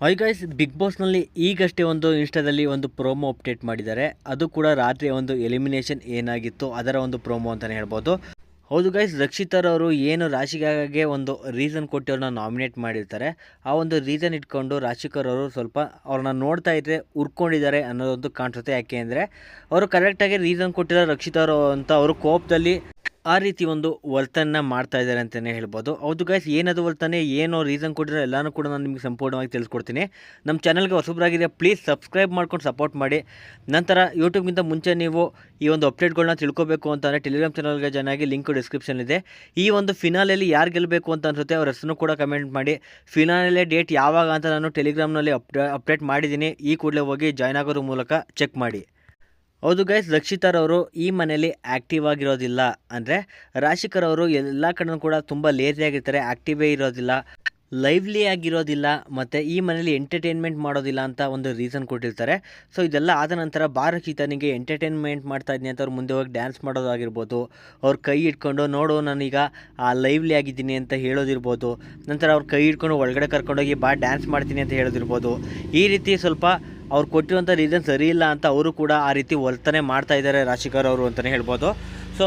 Hi guys, big ಬಾಸ್ನಲ್ಲಿ ಈಗಷ್ಟೇ ಒಂದು ಇನ್ಸ್ಟಾದಲ್ಲಿ ಒಂದು ಪ್ರೋಮೋ ಅಪ್ಡೇಟ್ ಮಾಡಿದ್ದಾರೆ. ಅದು ಕೂಡ ರಾತ್ರಿ ಒಂದು ಎಲಿಮಿನೇಷನ್ ಏನಾಗಿತ್ತು ಅದರ ಒಂದು ಪ್ರೋಮೋ ಅಂತಲೇ ಹೇಳ್ಬೋದು. ಹೌದು ಗೈಸ್, ರಕ್ಷಿತರವರು ಏನು ರಾಶಿಕಾಗೆ ಒಂದು ರೀಸನ್ ಕೊಟ್ಟು ಅವ್ರನ್ನ ನಾಮಿನೇಟ್ ಮಾಡಿರ್ತಾರೆ. ಆ ಒಂದು ರೀಸನ್ ಇಟ್ಕೊಂಡು ರಾಶಿಕರ್ ಅವರು ಸ್ವಲ್ಪ ಅವ್ರನ್ನ ನೋಡ್ತಾ ಇದ್ದರೆ ಉರ್ಕೊಂಡಿದ್ದಾರೆ ಅನ್ನೋದೊಂದು ಕಾಣಿಸುತ್ತೆ. ಯಾಕೆ ಅಂದರೆ ಅವರು ಕರೆಕ್ಟಾಗಿ ರೀಸನ್ ಕೊಟ್ಟಿರೋ ರಕ್ಷಿತರು ಅಂತ ಅವರು ಕೋಪದಲ್ಲಿ ಆ ರೀತಿ ಒಂದು ವರ್ತನೆ ಮಾಡ್ತಾ ಇದ್ದಾರೆ ಅಂತಲೇ ಹೇಳ್ಬೋದು. ಹೌದು ಗೈಸ್, ಏನದು ವರ್ತನೆ, ಏನೋ ರೀಸನ್ ಕೊಟ್ಟಿರೋ ಎಲ್ಲನೂ ಕೂಡ ನಾನು ನಿಮಗೆ ಸಂಪೂರ್ಣವಾಗಿ ತಿಳಿಸ್ಕೊಡ್ತೀನಿ. ನಮ್ಮ ಚಾನಲ್ಗೆ ಹೊಸಬರಾಗಿದೆ, ಪ್ಲೀಸ್ ಸಬ್ಸ್ಕ್ರೈಬ್ ಮಾಡ್ಕೊಂಡು ಸಪೋರ್ಟ್ ಮಾಡಿ. ನಂತರ ಯೂಟ್ಯೂಬ್ಗಿಂತ ಮುಂಚೆ ನೀವು ಈ ಒಂದು ಅಪ್ಡೇಟ್ಗಳನ್ನ ತಿಳ್ಕೊಬೇಕು ಅಂತಂದರೆ ಟೆಲಿಗ್ರಾಮ್ ಚಾನಲ್ಗೆ ಜಾಯ್ನ್ ಆಗಿ, ಲಿಂಕ್ ಡಿಸ್ಕ್ರಿಪ್ಷನ್ ಇದೆ. ಈ ಒಂದು ಫಿನಾಲೆಯಲ್ಲಿ ಯಾರು ಗೆಲ್ಲಬೇಕು ಅಂತ ಅನಿಸುತ್ತೆ ಅವ್ರ ಹೆಸರನ್ನು ಕೂಡ ಕಮೆಂಟ್ ಮಾಡಿ. ಫಿನಾಲೆ ಡೇಟ್ ಯಾವಾಗ ಅಂತ ನಾನು ಟೆಲಿಗ್ರಾಮ್ನಲ್ಲಿ ಅಪ್ಡೇಟ್ ಮಾಡಿದ್ದೀನಿ. ಈ ಕೂಡಲೇ ಹೋಗಿ ಜಾಯ್ನ್ ಆಗೋದ್ರ ಮೂಲಕ ಚೆಕ್ ಮಾಡಿ. ಹೌದು ಗೈಸ್, ರಕ್ಷಿತರವರು ಈ ಮನೆಯಲ್ಲಿ ಆ್ಯಕ್ಟಿವ್ ಆಗಿರೋದಿಲ್ಲ. ಅಂದರೆ ರಾಶಿಕರ್ ಅವರು ಎಲ್ಲ ಕಡೆ ಕೂಡ ತುಂಬ ಲೇಸಿಯಾಗಿರ್ತಾರೆ, ಆ್ಯಕ್ಟಿವೇ ಇರೋದಿಲ್ಲ, ಲೈವ್ಲಿ ಆಗಿರೋದಿಲ್ಲ, ಮತ್ತು ಈ ಮನೇಲಿ ಎಂಟರ್ಟೈನ್ಮೆಂಟ್ ಮಾಡೋದಿಲ್ಲ ಅಂತ ಒಂದು ರೀಸನ್ ಕೊಟ್ಟಿರ್ತಾರೆ. ಸೊ ಇದೆಲ್ಲ ಆದ ನಂತರ ರಕ್ಷಿತನಿಗೆ ಎಂಟರ್ಟೈನ್ಮೆಂಟ್ ಮಾಡ್ತಾ ಇದ್ದೀನಿ ಅಂತ ಅವ್ರು ಮುಂದೆ ಹೋಗಿ ಡ್ಯಾನ್ಸ್ ಮಾಡೋದಾಗಿರ್ಬೋದು, ಅವ್ರ ಕೈ ಇಟ್ಕೊಂಡು ನೋಡು ನಾನೀಗ ಲೈವ್ಲಿ ಆಗಿದ್ದೀನಿ ಅಂತ ಹೇಳೋದಿರ್ಬೋದು. ನಂತರ ಅವ್ರ ಕೈ ಇಟ್ಕೊಂಡು ಒಳಗಡೆ ಕರ್ಕೊಂಡೋಗಿ ಡ್ಯಾನ್ಸ್ ಮಾಡ್ತೀನಿ ಅಂತ ಹೇಳೋದಿರ್ಬೋದು. ಈ ರೀತಿ ಸ್ವಲ್ಪ ಅವ್ರು ಕೊಟ್ಟಿರುವಂಥ ರೀಸನ್ ಸರಿ ಇಲ್ಲ ಅಂತ ಅವರು ಕೂಡ ಆ ರೀತಿ ವರ್ತನೆ ಮಾಡ್ತಾ ಇದ್ದಾರೆ ರಾಶಿಕರ್ ಅವರು ಅಂತಲೇ ಹೇಳ್ಬೋದು. ಸೊ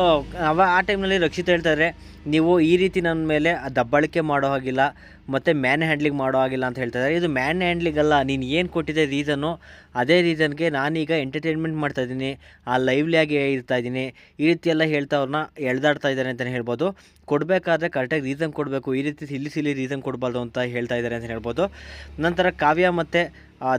ಆ ಟೈಮ್ನಲ್ಲಿ ರಕ್ಷಿತ್ ಹೇಳ್ತಾರೆ, ನೀವು ಈ ರೀತಿ ನನ್ನ ಮೇಲೆ ದಬ್ಬಾಳಿಕೆ ಮಾಡೋ ಹಾಗಿಲ್ಲ ಮತ್ತು ಮ್ಯಾನ್ ಹ್ಯಾಂಡ್ಲಿಂಗ್ ಮಾಡೋ ಹಾಗಿಲ್ಲ ಅಂತ ಹೇಳ್ತಾರೆ. ಇದು ಮ್ಯಾನ್ ಹ್ಯಾಂಡ್ಲಿಂಗ್ ಅಲ್ಲ, ನೀನು ಏನು ಕೊಟ್ಟಿದ್ದೆ ರೀಸನ್ನು ಅದೇ ರೀಸನ್ಗೆ ನಾನೀಗ ಎಂಟರ್ಟೈನ್ಮೆಂಟ್ ಮಾಡ್ತಾಯಿದ್ದೀನಿ, ಲೈವ್ಲಿಯಾಗಿ ಇರ್ತಾಯಿದ್ದೀನಿ, ಈ ರೀತಿ ಎಲ್ಲ ಹೇಳ್ತಾ ಅವ್ರನ್ನ ಎಳ್ದಾಡ್ತಾ ಇದ್ದಾರೆ ಅಂತಲೇ ಹೇಳ್ಬೋದು. ಕೊಡಬೇಕಾದ್ರೆ ಕರೆಕ್ಟಾಗಿ ರೀಸನ್ ಕೊಡಬೇಕು, ಈ ರೀತಿ ಸಿಲ್ಲಿ ರೀಸನ್ ಕೊಡಬಾರ್ದು ಅಂತ ಹೇಳ್ತಾ ಇದ್ದಾರೆ ಅಂತಲೇ ಹೇಳ್ಬೋದು. ನಂತರ ಕಾವ್ಯ ಮತ್ತು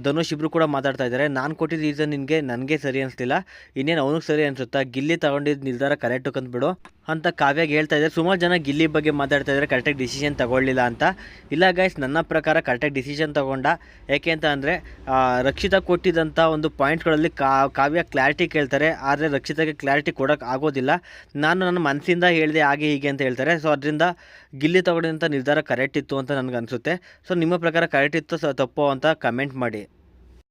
ಧನುಷ್ ಇಬ್ಬರು ಕೂಡ ಮಾತಾಡ್ತಾ ಇದ್ದಾರೆ. ನಾನು ಕೊಟ್ಟಿದ್ದ ರೀಸನ್ ನನಗೆ ಸರಿ ಅನಿಸ್ತಿಲ್ಲ, ಇನ್ನೇನು ಅವನಿಗೆ ಸರಿ ಅನಿಸುತ್ತಾ, ಗಿಲ್ಲಿ ತಗೊಂಡಿದ್ದ ನಿರ್ಧಾರ ಕರೆಕ್ಟು ಕಂದ್ಬಿಡು ಅಂತ ಕಾವ್ಯಾಗೆ ಹೇಳ್ತಾ ಇದ್ದಾರೆ. ಸುಮಾರು ಜನ ಗಿಲ್ಲಿ ಬಗ್ಗೆ ಮಾತಾಡ್ತಾ ಇದ್ದಾರೆ, ಕರೆಕ್ಟಾಗಿ ಡಿಸಿಷನ್ ತಗೊಳ್ಳಿಲ್ಲ ಅಂತ. ಇಲ್ಲ ಗೈಸ್, ನನ್ನ ಪ್ರಕಾರ ಕರೆಕ್ಟಾಗಿ ಡಿಸಿಷನ್ ತಗೊಂಡ. ಯಾಕೆ ಅಂತ ಅಂದರೆ ರಕ್ಷಿತಾ ಕೊಟ್ಟಿದ್ದಂಥ ಒಂದು ಪಾಯಿಂಟ್ಗಳಲ್ಲಿ ಕಾವ್ಯ ಕ್ಲಾರಿಟಿ ಕೇಳ್ತಾರೆ, ಆದರೆ ರಕ್ಷಿತಾಗೆ ಕ್ಲಾರಿಟಿ ಕೊಡೋಕ್ಕೆ ಆಗೋದಿಲ್ಲ. ನಾನು ನನ್ನ ಮನಸ್ಸಿಂದ ಹೇಳಿದೆ ಹಾಗೆ ಹೀಗೆ ಅಂತ ಹೇಳ್ತಾರೆ. ಸೊ ಅದರಿಂದ ಗಿಲ್ಲಿ ತಗೊಂಡಂಥ ನಿರ್ಧಾರ ಕರೆಕ್ಟ್ ಇತ್ತು ಅಂತ ನನಗೆ ಅನಿಸುತ್ತೆ. ಸೊ ನಿಮ್ಮ ಪ್ರಕಾರ ಕರೆಕ್ಟ್ ಇತ್ತು ತಪ್ಪು ಅಂತ ಕಮೆಂಟ್ ಮಾಡಿ.